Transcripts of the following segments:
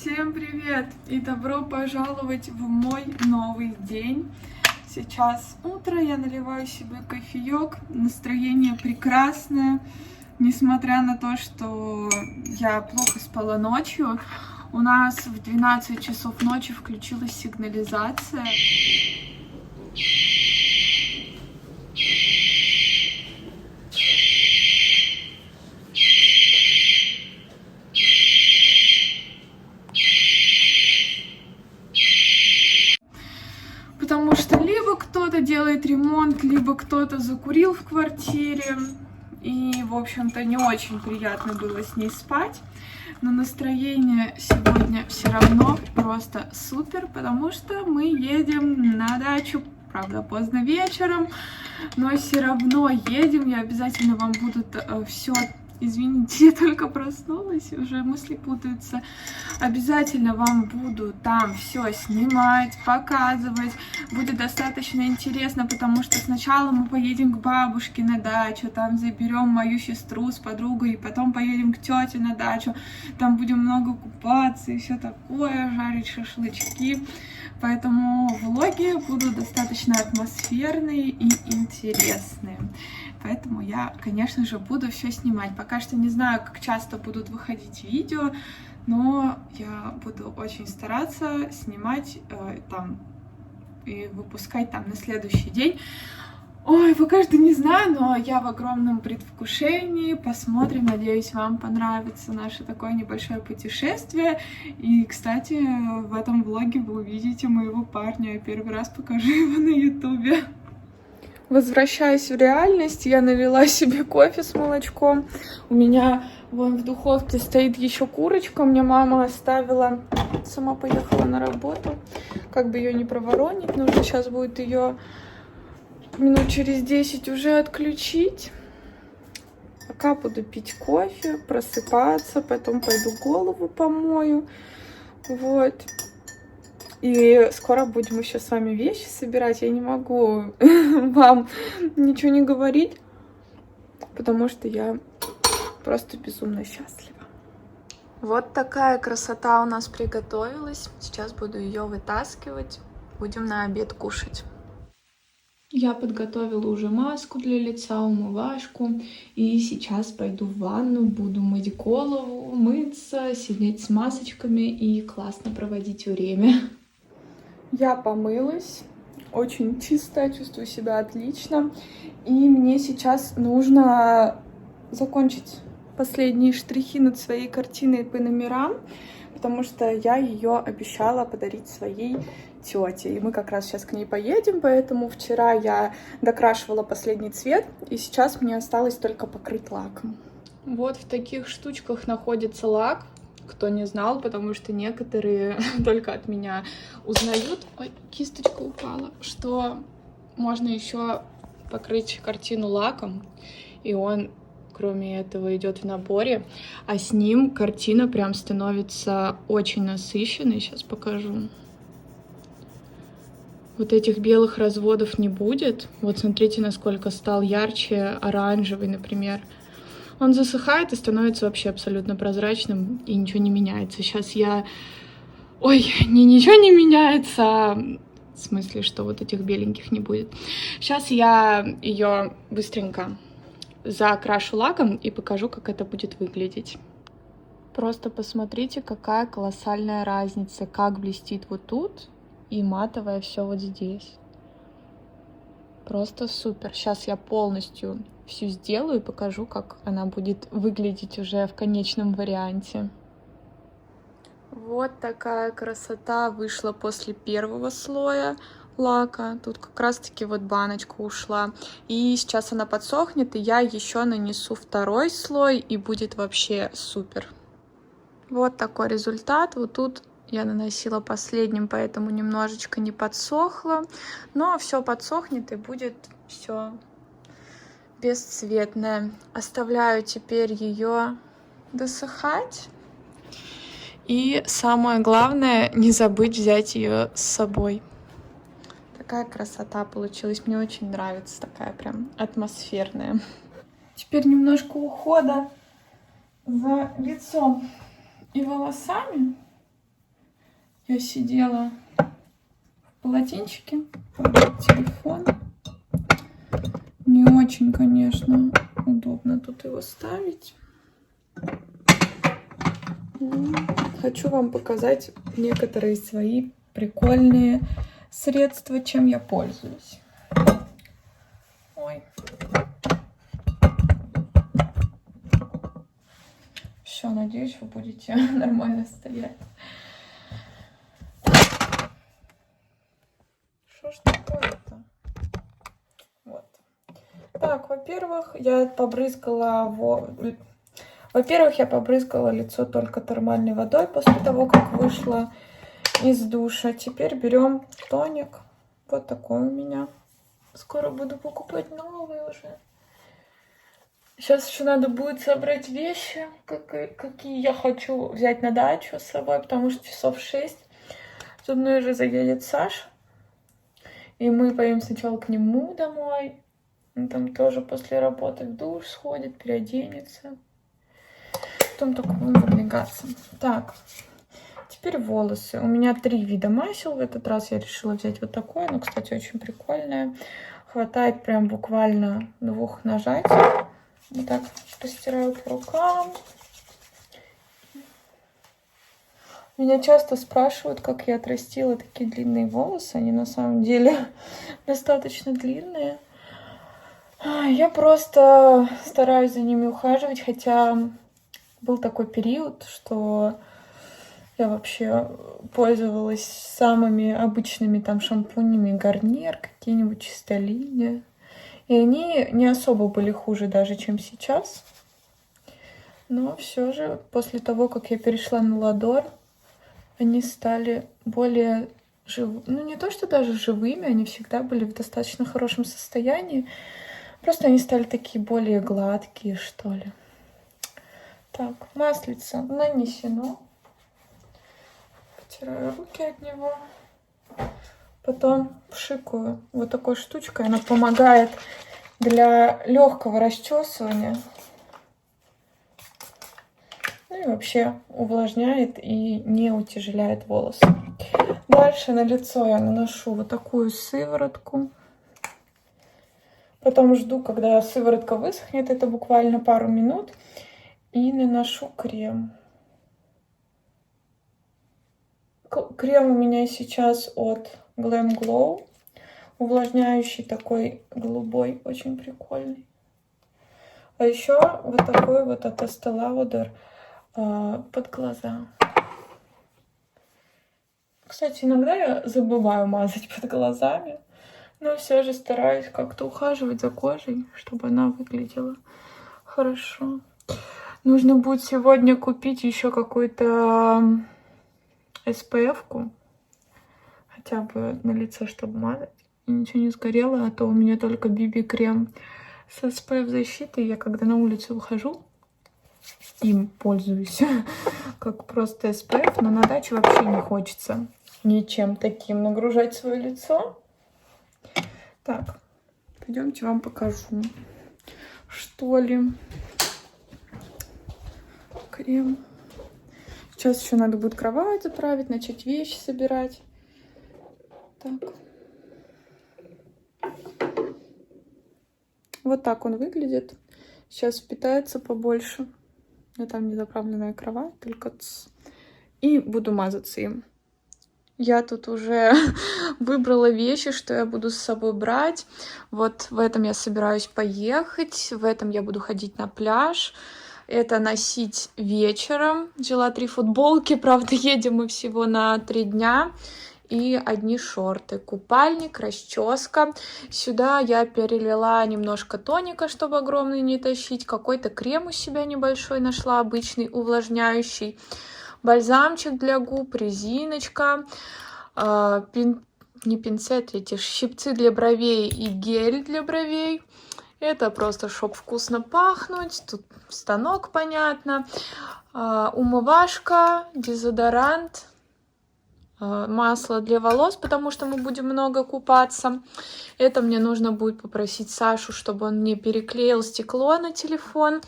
Всем привет и добро пожаловать в мой новый день. Сейчас утро, я наливаю себе кофеек, настроение прекрасное, несмотря на то, что я плохо спала ночью. У нас в 12 часов ночи включилась сигнализация. Потому что либо кто-то делает ремонт, либо кто-то закурил в квартире. И, в общем-то, не очень приятно было с ней спать. Но настроение сегодня все равно просто супер, потому что мы едем на дачу. Правда, поздно вечером, но все равно едем. Я обязательно вам буду все... Извините, я только проснулась, уже мысли путаются. Обязательно вам буду там все снимать, показывать. Будет достаточно интересно, потому что сначала мы поедем к бабушке на дачу, там заберем мою сестру с подругой, и потом поедем к тете на дачу. Там будем много купаться и все такое, жарить шашлычки. Поэтому влоги будут достаточно атмосферные и интересные. Поэтому я, конечно же, буду все снимать. Пока что не знаю, как часто будут выходить видео, но я буду очень стараться снимать там и выпускать там на следующий день. Ой, пока что не знаю, но я в огромном предвкушении. Посмотрим, надеюсь, вам понравится наше такое небольшое путешествие. И, кстати, в этом влоге вы увидите моего парня. Я первый раз покажу его на ютубе. Возвращаясь в реальность, я налила себе кофе с молочком. У меня вон в духовке стоит еще курочка. Мне мама оставила. Сама поехала на работу. Как бы ее не проворонить, нужно сейчас будет ее минут через 10 уже отключить. Пока буду пить кофе, просыпаться, потом пойду голову помою. Вот. И скоро будем еще с вами вещи собирать. Я не могу вам ничего не говорить, потому что я просто безумно счастлива. Вот такая красота у нас приготовилась. Сейчас буду ее вытаскивать. Будем на обед кушать. Я подготовила уже маску для лица, умывашку. И сейчас пойду в ванну, буду мыть голову, мыться, сидеть с масочками и классно проводить время. Я помылась, очень чистая, чувствую себя отлично. И мне сейчас нужно закончить последние штрихи над своей картиной по номерам, потому что я ее обещала подарить своей тете. И мы как раз сейчас к ней поедем, поэтому вчера я докрашивала последний цвет, и сейчас мне осталось только покрыть лаком. Вот в таких штучках находится лак. Кто не знал, потому что некоторые только от меня узнают. Ой, кисточка упала. Что можно еще покрыть картину лаком, и он, кроме этого, идет в наборе, а с ним картина прям становится очень насыщенной. Сейчас покажу. Вот этих белых разводов не будет. Вот смотрите, насколько стал ярче оранжевый, например. Он засыхает и становится вообще абсолютно прозрачным, и ничего не меняется. Сейчас я... Ой, ничего не меняется, в смысле, что вот этих беленьких не будет. Сейчас я ее быстренько закрашу лаком и покажу, как это будет выглядеть. Просто посмотрите, какая колоссальная разница, как блестит вот тут и матовое все вот здесь. Просто супер. Сейчас я полностью всю сделаю и покажу, как она будет выглядеть уже в конечном варианте. Вот такая красота вышла после первого слоя лака. Тут как раз-таки вот баночка ушла. И сейчас она подсохнет, и я еще нанесу второй слой, и будет вообще супер. Вот такой результат. Вот тут я наносила последним, поэтому немножечко не подсохло. Но все подсохнет, и будет все бесцветная. Оставляю теперь ее досыхать. И самое главное, не забыть взять ее с собой. Такая красота получилась. Мне очень нравится, такая прям атмосферная. Теперь немножко ухода за лицом и волосами. Я сидела в полотенчике, телефон. Не очень, конечно, удобно тут его ставить. Хочу вам показать некоторые свои прикольные средства, чем я пользуюсь. Ой. Все, надеюсь, вы будете нормально стоять. Что ж такое-то? Вот. Так, во-первых, я побрызгала лицо только термальной водой после того, как вышла из душа. Теперь берем тоник. Вот такой у меня. Скоро буду покупать новый уже. Сейчас еще надо будет собрать вещи, какие я хочу взять на дачу с собой, потому что часов 6. За мной уже заедет Саша. И мы поедем сначала к нему домой. Он там тоже после работы в душ сходит, переоденется. Потом только будем выдвигаться. Так, теперь волосы. У меня 3 вида масел. В этот раз я решила взять вот такое. Оно, кстати, очень прикольное. Хватает прям буквально 2 нажатий. Вот так постираю по рукам. Меня часто спрашивают, как я отрастила такие длинные волосы. Они на самом деле достаточно длинные. Я просто стараюсь за ними ухаживать, хотя был такой период, что я вообще пользовалась самыми обычными там шампунями Гарниер, какие-нибудь чистая линия. И они не особо были хуже даже, чем сейчас. Но все же после того, как я перешла на Ладор, они стали более живыми. Ну, не то, что даже живыми, они всегда были в достаточно хорошем состоянии. Просто они стали такие более гладкие, что ли. Так, маслице нанесено. Потираю руки от него. Потом пшикаю вот такой штучкой. Она помогает для легкого расчесывания. Ну и вообще увлажняет и не утяжеляет волосы. Дальше на лицо я наношу вот такую сыворотку. Потом жду, когда сыворотка высохнет. Это буквально пару минут. И наношу крем. Крем у меня сейчас от Glam Glow. Увлажняющий такой голубой, очень прикольный. А еще вот такой вот от Estée Lauder под глаза. Кстати, иногда я забываю мазать под глазами, но все же стараюсь как-то ухаживать за кожей, чтобы она выглядела хорошо. Нужно будет сегодня купить еще какую-то SPF-ку, хотя бы на лицо, чтобы мазать. И ничего не сгорело, а то у меня только BB-крем с SPF защитой. Я когда на улицу выхожу, им пользуюсь как просто SPF, но на даче вообще не хочется ничем таким нагружать свое лицо. Так, пойдемте вам покажу, что ли. Крем. Сейчас еще надо будет кровать заправить, начать вещи собирать. Так. Вот так он выглядит. Сейчас впитается побольше. Но там не заправленная кровать, только и буду мазаться им. Я тут уже выбрала вещи, что я буду с собой брать. Вот в этом я собираюсь поехать. В этом я буду ходить на пляж. Это носить вечером. Взяла 3 футболки. Правда, едем мы всего на 3 дня. И одни шорты. Купальник, расческа. Сюда я перелила немножко тоника, чтобы огромный не тащить. Какой-то крем у себя небольшой нашла, обычный, увлажняющий. Бальзамчик для губ, резиночка. Не пинцет, эти щипцы для бровей и гель для бровей. Это просто, чтобы вкусно пахнуть. Тут станок, понятно. Умывашка, дезодорант. Масло для волос, потому что мы будем много купаться. Это мне нужно будет попросить Сашу, чтобы он мне переклеил стекло на телефон.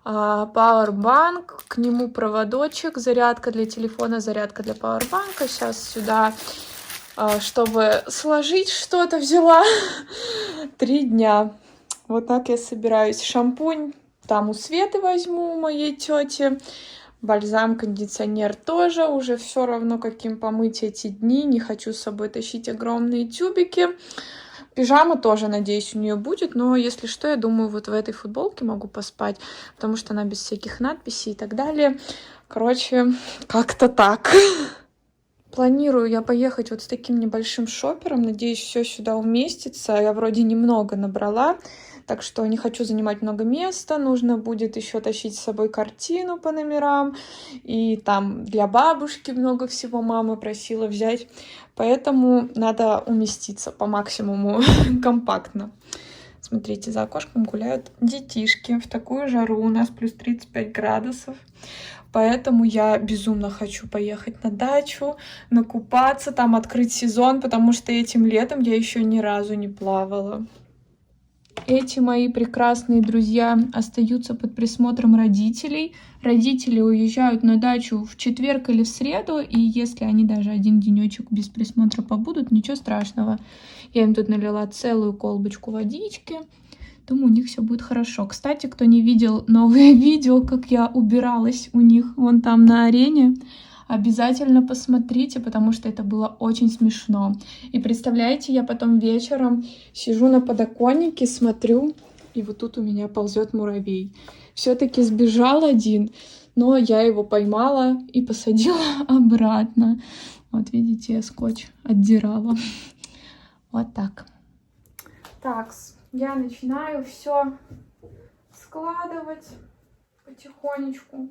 Powerbank, к нему проводочек, зарядка для телефона, зарядка для пауэрбанка. Сейчас сюда, чтобы сложить что-то, взяла 3 дня. Вот так я собираюсь. Шампунь там у Светы возьму, у моей тети. Бальзам, кондиционер тоже. Уже все равно, каким помыть эти дни. Не хочу с собой тащить огромные тюбики. Пижама тоже, надеюсь, у нее будет, но если что, я думаю, вот в этой футболке могу поспать, потому что она без всяких надписей и так далее. Короче, как-то так. Планирую я поехать вот с таким небольшим шопером. Надеюсь, все сюда уместится. Я вроде немного набрала, так что не хочу занимать много места. Нужно будет еще тащить с собой картину по номерам. И там для бабушки много всего мама просила взять. Поэтому надо уместиться по максимуму компактно. Смотрите, за окошком гуляют детишки. В такую жару у нас плюс 35 градусов. Поэтому я безумно хочу поехать на дачу, накупаться, там открыть сезон, потому что этим летом я еще ни разу не плавала. Эти мои прекрасные друзья остаются под присмотром родителей. Родители уезжают на дачу в четверг или в среду, и если они даже один денечек без присмотра побудут, ничего страшного. Я им тут налила целую колбочку водички. Думаю, у них все будет хорошо. Кстати, кто не видел новые видео, как я убиралась у них вон там на арене, обязательно посмотрите, потому что это было очень смешно. И представляете, я потом вечером сижу на подоконнике, смотрю, и вот тут у меня ползет муравей. Все-таки сбежал один, но я его поймала и посадила обратно. Вот видите, я скотч отдирала. Вот так. Такс. Я начинаю все складывать потихонечку,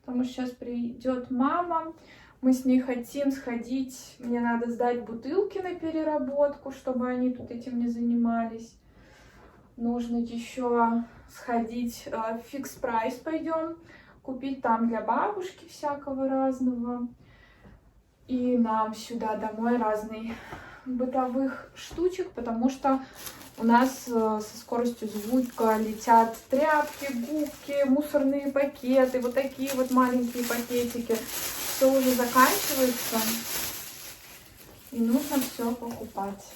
потому что сейчас придет мама. Мы с ней хотим сходить. Мне надо сдать бутылки на переработку, чтобы они тут этим не занимались. Нужно еще сходить в Фикс Прайс, пойдем купить там для бабушки всякого разного. И нам сюда домой разных бытовых штучек, потому что у нас со скоростью звука летят тряпки, губки, мусорные пакеты, вот такие вот маленькие пакетики. Все уже заканчивается, и нужно все покупать.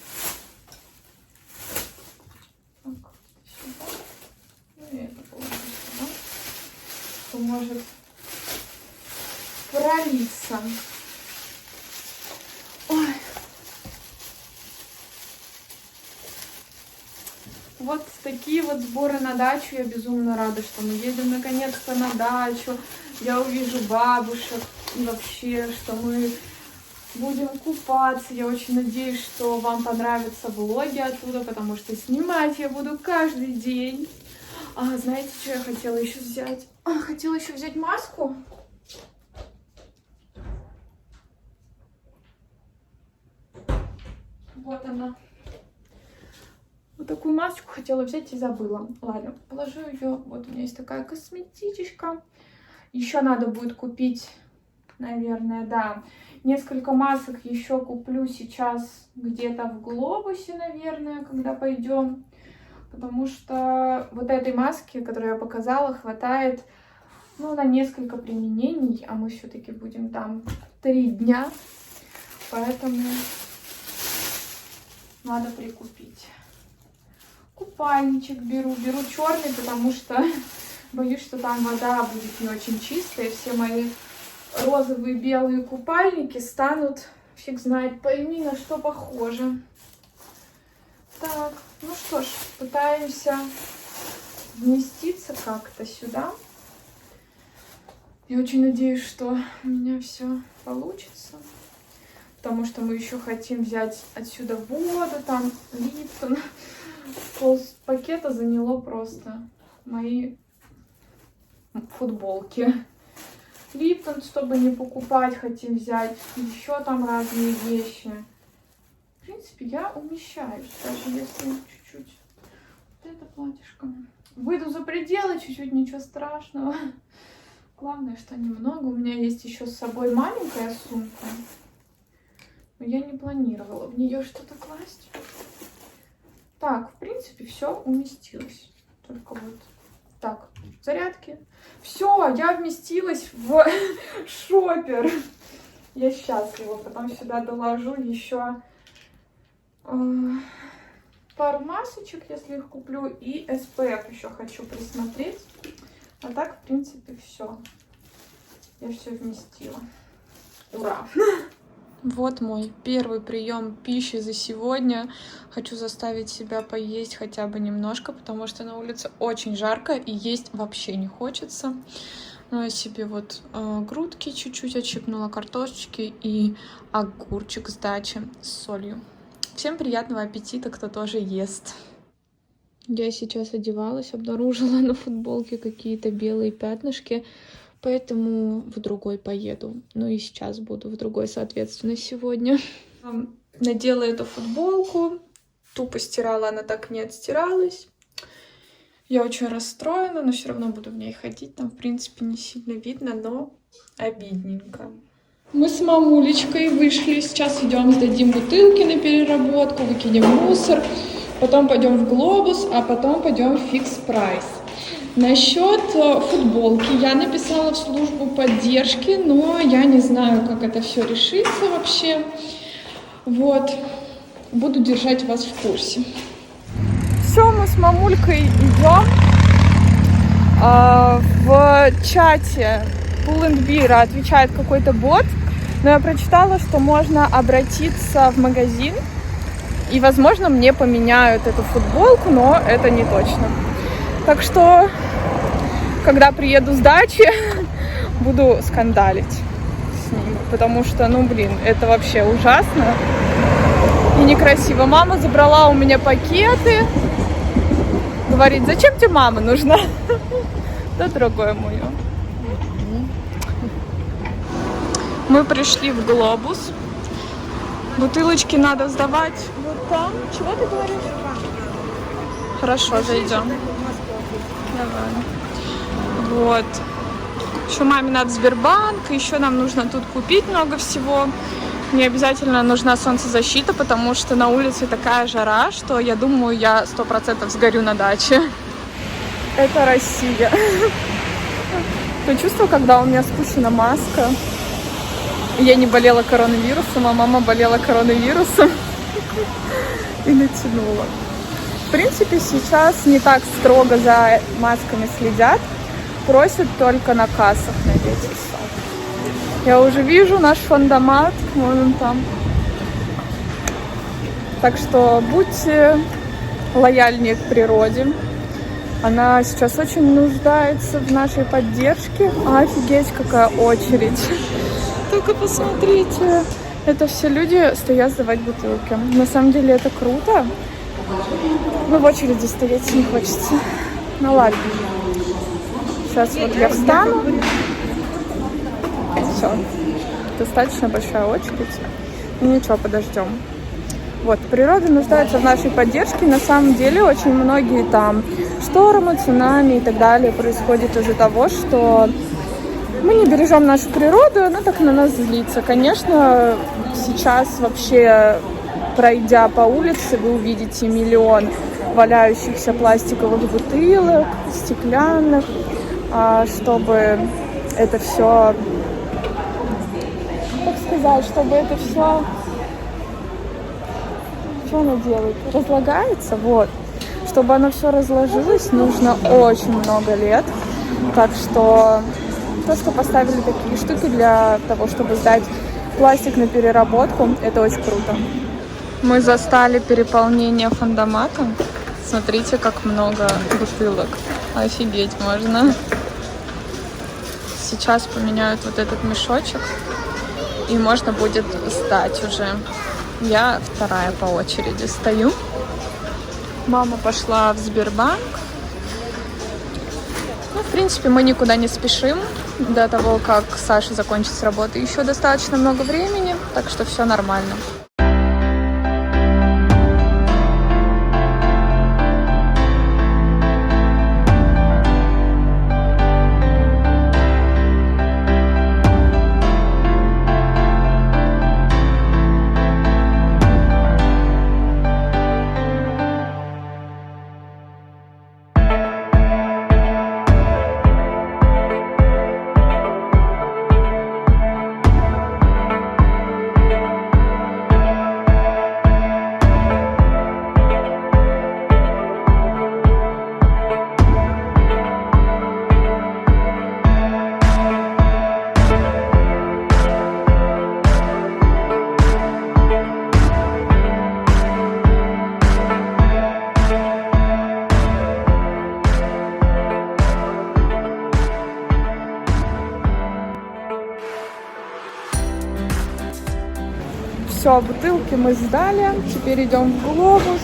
Так, сюда. Ну, и это положу сюда, что может пролиться. Ой. Вот такие вот сборы на дачу. Я безумно рада, что мы едем наконец-то на дачу. Я увижу бабушек. И вообще, что мы будем купаться. Я очень надеюсь, что вам понравятся влоги оттуда, потому что снимать я буду каждый день. Знаете, что я хотела еще взять? Хотела еще взять маску. Вот она. Вот такую масочку хотела взять и забыла. Ладно, положу ее. Вот у меня есть такая косметичка. Еще надо будет купить, наверное, да, несколько масок еще куплю сейчас где-то в Глобусе, наверное, когда пойдем. Потому что вот этой маски, которую я показала, хватает, ну, на несколько применений. А мы все-таки будем там 3 дня. Поэтому надо прикупить. Купальничек беру черный, потому что боюсь, что там вода будет не очень чистая. Все мои розовые, белые купальники станут, фиг знает, пойми, на что похоже. Так, ну что ж, пытаемся вместиться как-то сюда. Я очень надеюсь, что у меня все получится. Потому что мы еще хотим взять отсюда воду, там Липтон. Пол пакета заняло просто мои футболки. Липтон, чтобы не покупать, хотим взять. Еще там разные вещи. В принципе, я умещаюсь, даже если чуть-чуть. Вот это платьишко. Выйду за пределы чуть-чуть, ничего страшного. Главное, что немного. У меня есть еще с собой маленькая сумка. Но я не планировала в нее что-то класть. Так, в принципе, все уместилось. Только вот Так, зарядки. Все, я вместилась в шопер. Я счастлива. Потом сюда доложу еще пару масочек, если их куплю, и SPF еще хочу присмотреть. А так, в принципе, все. Я все вместила. Ура! Вот мой первый прием пищи за сегодня. Хочу заставить себя поесть хотя бы немножко, потому что на улице очень жарко и есть вообще не хочется. Ну, я себе вот грудки чуть-чуть отщипнула, картошечки и огурчик с дачи с солью. Всем приятного аппетита, кто тоже ест. Я сейчас одевалась, обнаружила на футболке какие-то белые пятнышки, поэтому в другой поеду. Ну и сейчас буду в другой, соответственно, сегодня. Надела эту футболку, тупо стирала, она так не отстиралась. Я очень расстроена, но все равно буду в ней ходить. Там, в принципе, не сильно видно, но обидненько. Мы с мамулечкой вышли. Сейчас идем, сдадим бутылки на переработку, выкинем мусор. Потом пойдем в Глобус, а потом пойдем в Фикс Прайс. Насчет футболки я написала в службу поддержки, но я не знаю, как это все решится вообще. Вот. Буду держать вас в курсе. Все, мы с мамулькой идем. В чате Pull&Bear отвечает какой-то бот, но я прочитала, что можно обратиться в магазин, и, возможно, мне поменяют эту футболку, но это не точно. Так что, когда приеду с дачи, буду скандалить с ними, потому что, ну, блин, это вообще ужасно и некрасиво. Мама забрала у меня пакеты. Говорит, зачем тебе мама нужна? Да, дорогое мое. Мы пришли в Глобус. Бутылочки надо сдавать вот там. Чего ты говоришь? Хорошо, зайдем. Давай. Вот. Еще маме надо в Сбербанк. Еще нам нужно тут купить много всего. Мне обязательно нужна солнцезащита, потому что на улице такая жара, что я думаю, я 100% сгорю на даче. Это Россия. Ты чувствовал, когда у меня спущена маска? Я не болела коронавирусом, а мама болела коронавирусом и натянула. В принципе, сейчас не так строго за масками следят. Просят только на кассах надеть. Я уже вижу наш фондомат, вон он там. Так что будьте лояльнее к природе. Она сейчас очень нуждается в нашей поддержке. Офигеть, какая очередь. Только посмотрите. Это все люди стоят сдавать бутылки. На самом деле это круто. Но в очереди стоять не хочется. Ну ладно. Сейчас вот я встану. Все. Достаточно большая очередь. Ну ничего, подождем. Вот, природа нуждается в нашей поддержке. На самом деле очень многие там штормы, цунами и так далее происходят из-за того, что мы не бережем нашу природу, она так на нас злится. Конечно, сейчас вообще, пройдя по улице, вы увидите миллион валяющихся пластиковых бутылок, стеклянных, чтобы это все, как сказать, чтобы это все, что оно делает? Разлагается, вот. Чтобы оно все разложилось, нужно очень много лет. Так что то, что поставили такие штуки для того, чтобы сдать пластик на переработку, это очень круто. Мы застали переполнение фондомата. Смотрите, как много бутылок. Офигеть можно. Сейчас поменяют вот этот мешочек, и можно будет сдать уже. Я вторая по очереди стою. Мама пошла в Сбербанк. Ну, в принципе, мы никуда не спешим. До того, как Саша закончит с работы, еще достаточно много времени, так что все нормально. Все, бутылки мы сдали. Теперь идем в Глобус.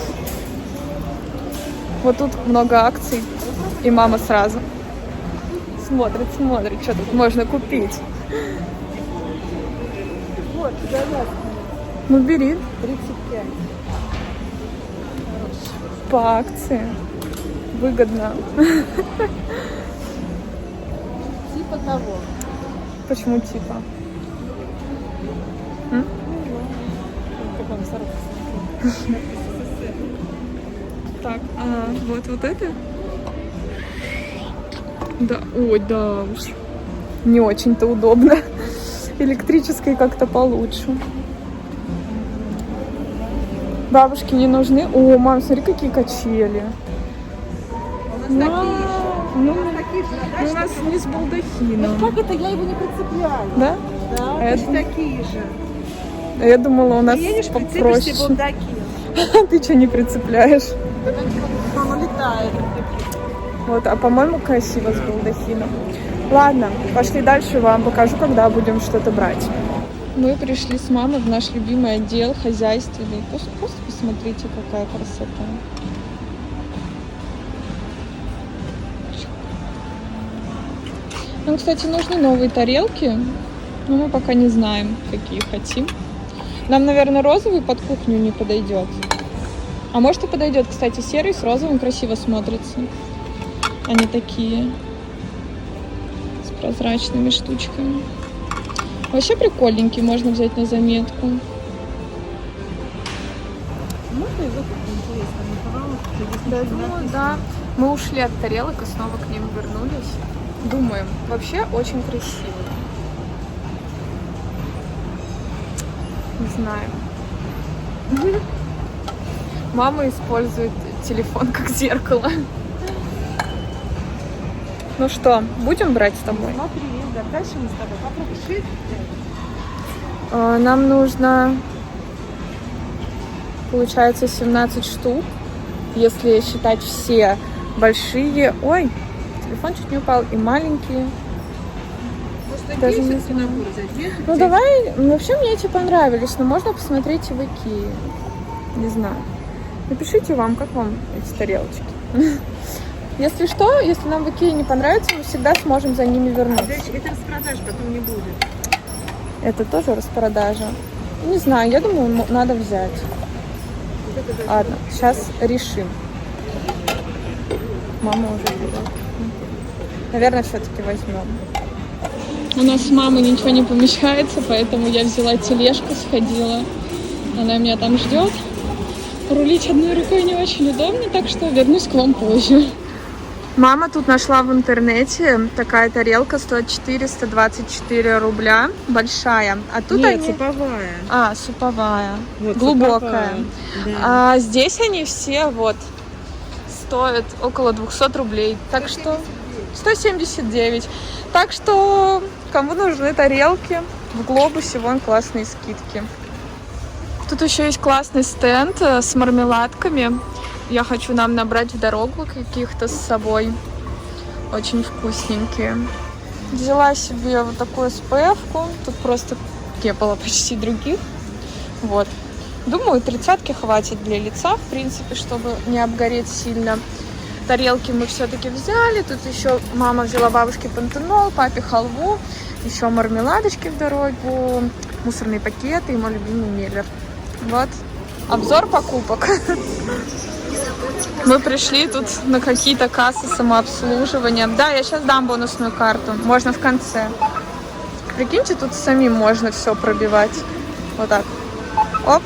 Вот тут много акций. И мама сразу смотрит, что тут можно купить. Вот, завязка. Ну, бери. 35. По акции. Выгодно. Типа того. Почему типа? Как он сорок. Так, вот это? Да, ой, да уж. Не очень-то удобно. Электрической как-то получше. Бабушке не нужны. О, мам, смотри, какие качели. У нас такие же. Ну, Такие же, у нас не с балдахином. Как это? Я его не прицепляю. Да? Да, А точно такие же. Я думала, у нас Едешь, попроще. прицепишься балдаки. Ты что не прицепляешь? Оно летает. Вот, а по-моему, красиво с балдахином. Ладно, пошли дальше, вам покажу, когда будем что-то брать. Мы пришли с мамой в наш любимый отдел хозяйственный. Просто посмотрите, какая красота. Нам, кстати, нужны новые тарелки, но мы пока не знаем, какие хотим. Нам, наверное, розовый под кухню не подойдет. А может и подойдет, кстати, серый с розовым красиво смотрится. Они такие с прозрачными штучками. Вообще прикольненький, можно взять на заметку. Можно его как интересно? Да, думаю, да. Мы ушли от тарелок и снова к ним вернулись. Думаем, вообще очень красиво. Не знаю. Мама использует телефон как зеркало. Ну что, будем брать с тобой? Смотри, да, дальше мы с тобой попробуем. Нам нужно, получается, 17 штук, если считать все большие. Ой, телефон чуть не упал, и маленькие. Даже не знаю. Ну давай, вообще мне эти понравились, но можно посмотреть и в Икее. Не знаю. Напишите вам, как вам эти тарелочки. Если что, если нам в Икее не понравится, мы всегда сможем за ними вернуться. Это распродаж потом не будет. Это тоже распродажа. Не знаю, я думаю, надо взять. Ладно, сейчас решим. Мама уже берет. Наверное, все-таки возьмем. У нас с мамой ничего не помещается, поэтому я взяла тележку, сходила. Она меня там ждет. Рулить одной рукой не очень удобно, так что вернусь к вам позже. Мама тут нашла в интернете, такая тарелка стоит 424 рубля, большая. А тут Нет, они... суповая. Суповая, Вот, глубокая. суповая, да. А здесь они все вот стоят около 200 рублей, так что 179. Так что кому нужны тарелки, в Глобусе вон классные скидки. Тут еще есть классный стенд с мармеладками. Я хочу нам набрать в дорогу каких-то с собой. Очень вкусненькие. Взяла себе вот такую SPF-ку. Тут просто не было почти других. Вот. Думаю, 30-ки хватит для лица, в принципе, чтобы не обгореть сильно. Тарелки мы все-таки взяли. Тут еще мама взяла бабушке пантенол, папе халву. Еще мармеладочки в дорогу. Мусорные пакеты и мой любимый Миллер. Вот. Обзор покупок. Мы пришли тут на какие-то кассы самообслуживания. Да, я сейчас дам бонусную карту. Можно в конце. Прикиньте, тут самим можно все пробивать. Вот так. Оп.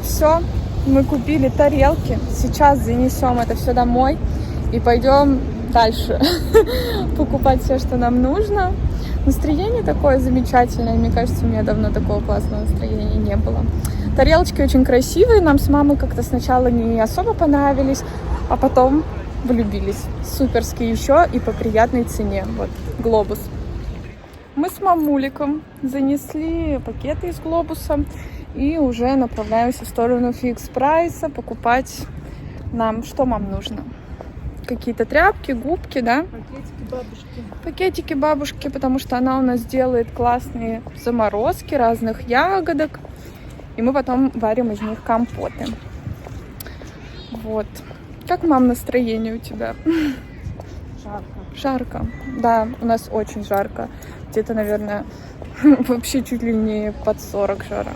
Все. Мы купили тарелки. Сейчас занесем это все домой. И пойдем дальше покупать все, что нам нужно. Настроение такое замечательное. Мне кажется, у меня давно такого классного настроения не было. Тарелочки очень красивые. Нам с мамой как-то сначала не особо понравились, а потом влюбились. Суперские еще и по приятной цене. Вот, Глобус. Мы с мамуликом занесли пакеты из Глобуса и уже направляемся в сторону Фикс Прайса покупать нам, что нам нужно. Какие-то тряпки, губки, да? Пакетики бабушки. Пакетики бабушки, потому что она у нас делает классные заморозки разных ягодок. И мы потом варим из них компоты. Вот. Как, мам, настроение у тебя? Жарко. Жарко. Да, у нас очень жарко. Где-то, наверное, вообще чуть ли не под 40 жара.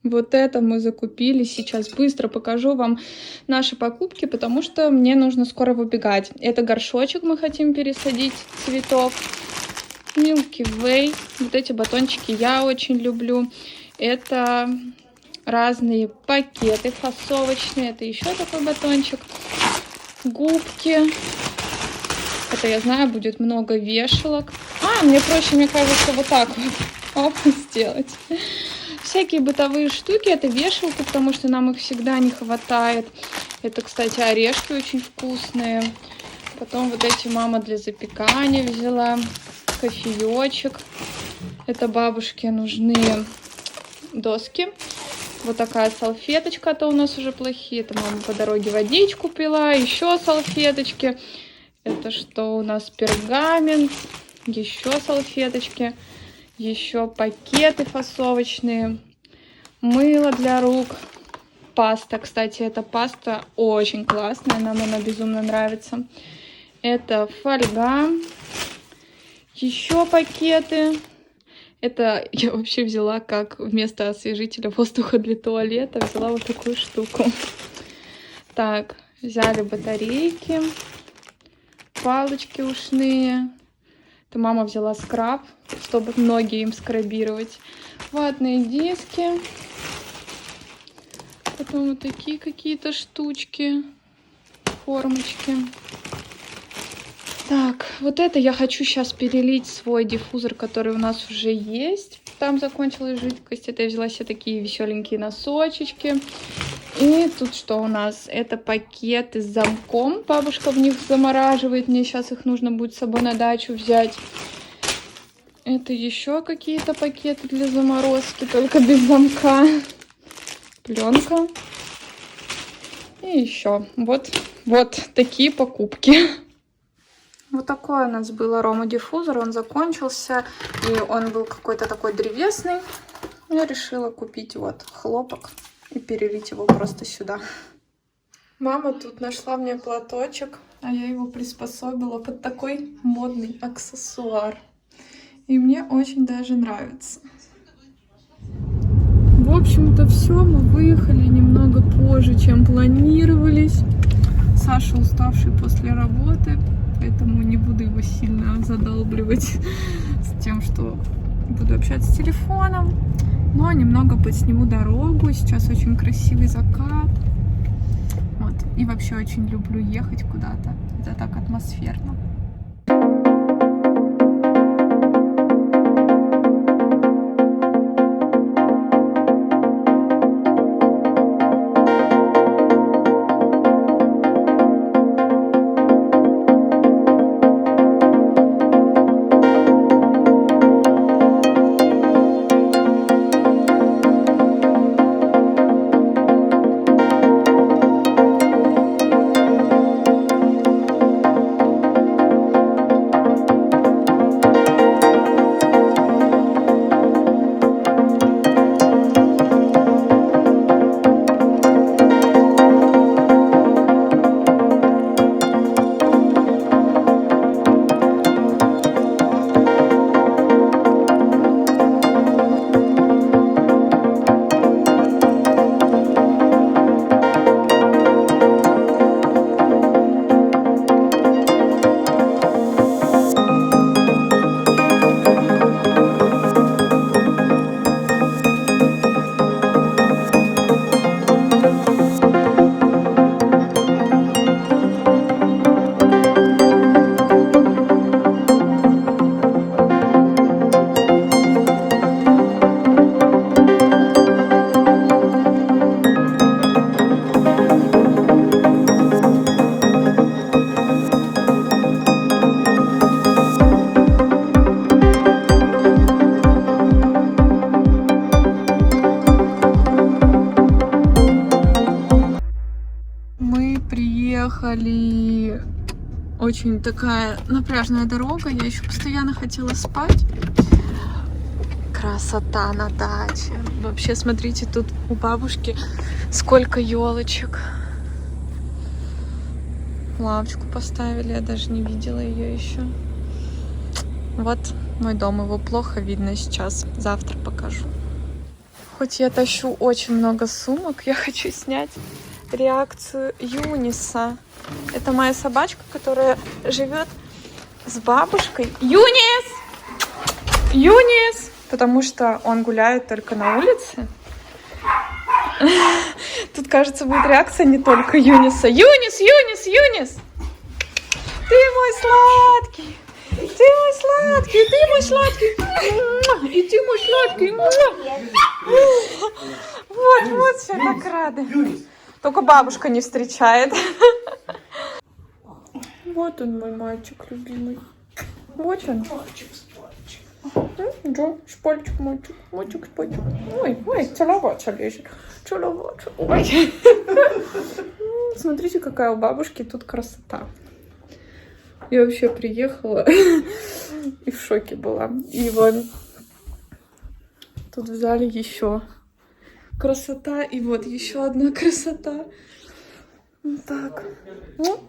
Вот это мы закупили. Сейчас быстро покажу вам наши покупки, потому что мне нужно скоро выбегать. Это горшочек, мы хотим пересадить цветов. Milky Way. Вот эти батончики я очень люблю. Это разные пакеты фасовочные. Это еще такой батончик. Губки. Это, я знаю, будет много вешалок. Мне проще, мне кажется, вот так вот сделать. Всякие бытовые штуки. Это вешалки, потому что нам их всегда не хватает. Это, кстати, орешки очень вкусные. Потом вот эти мама для запекания взяла. Кофеечек. Это бабушке нужны доски. Вот такая салфеточка, а то у нас уже плохие. Это мама по дороге водичку пила. Еще салфеточки. Это что у нас? Пергамент. Еще салфеточки. Еще пакеты фасовочные. Мыло для рук. Паста, кстати, эта паста очень классная. Нам она безумно нравится. Это фольга. Еще пакеты. Это я вообще взяла как вместо освежителя воздуха для туалета. Взяла вот такую штуку. Так, взяли батарейки. Палочки ушные. Это мама взяла скраб, чтобы ноги им скрабировать. Ватные диски. Потом вот такие какие-то штучки. Формочки. Так, вот это я хочу сейчас перелить в свой диффузор, который у нас уже есть. Там закончилась жидкость. Это я взяла себе такие веселенькие носочечки. И тут что у нас? Это пакеты с замком. Бабушка в них замораживает. Мне сейчас их нужно будет с собой на дачу взять. Это еще какие-то пакеты для заморозки, только без замка. Пленка. И еще. Вот такие покупки. Вот такой у нас был аромадиффузор, он закончился, и он был какой-то такой древесный. Я решила купить вот хлопок и перелить его просто сюда. Мама тут нашла мне платочек, а я его приспособила под такой модный аксессуар. И мне очень даже нравится. В общем-то все, мы выехали немного позже, чем планировались. Саша уставший после работы. Поэтому не буду его сильно задалбливать с тем, что буду общаться с телефоном. Но немного подсниму дорогу. Сейчас очень красивый закат. Вот. И вообще очень люблю ехать куда-то. Это так атмосферно. Приехали. Очень такая напряжная дорога. Я еще постоянно хотела спать. красота на даче. Вообще, смотрите, тут у бабушки сколько елочек. Лавочку поставили, я даже не видела ее еще. Вот мой дом, его плохо видно сейчас. Завтра покажу. Хоть я тащу очень много сумок, я хочу снять реакцию Юниса. Это моя собачка, которая живет с бабушкой. Юнис! Юнис! Потому что он гуляет только на улице. Тут, кажется, будет реакция не только Юниса. Юнис, Юнис, Юнис! Ты мой сладкий! Ты мой сладкий! Ты мой сладкий! И ты мой сладкий! Вот, все так рады. Только бабушка не встречает. Вот он, мой мальчик любимый. Вот он. Джо, шпальчик, мальчик. Мальчик, шпальчик. Ой, целоваться лезет. Целоваться. Ой. Смотрите, какая у бабушки тут красота. Я вообще приехала и в шоке была. И вот тут в зале еще красота. И вот еще одна красота. Вот так. Вот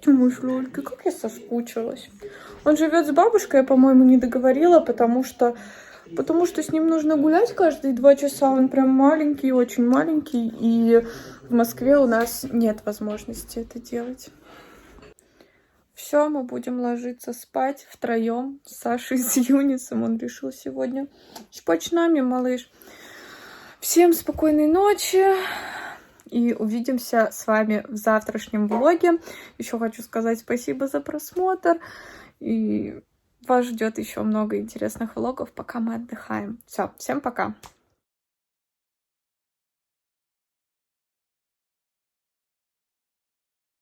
ты мой сладкий, как я соскучилась. Он живет с бабушкой, я, по-моему, не договорила, потому что с ним нужно гулять каждые 2 часа. Он прям маленький, очень маленький. И в Москве у нас нет возможности это делать. Все, мы будем ложиться спать втроем с Сашей и с Юнисом. Он решил сегодня спать с нами, малыш. Всем спокойной ночи. И увидимся с вами в завтрашнем влоге. Еще хочу сказать спасибо за просмотр. И вас ждет еще много интересных влогов, пока мы отдыхаем. Все, всем пока.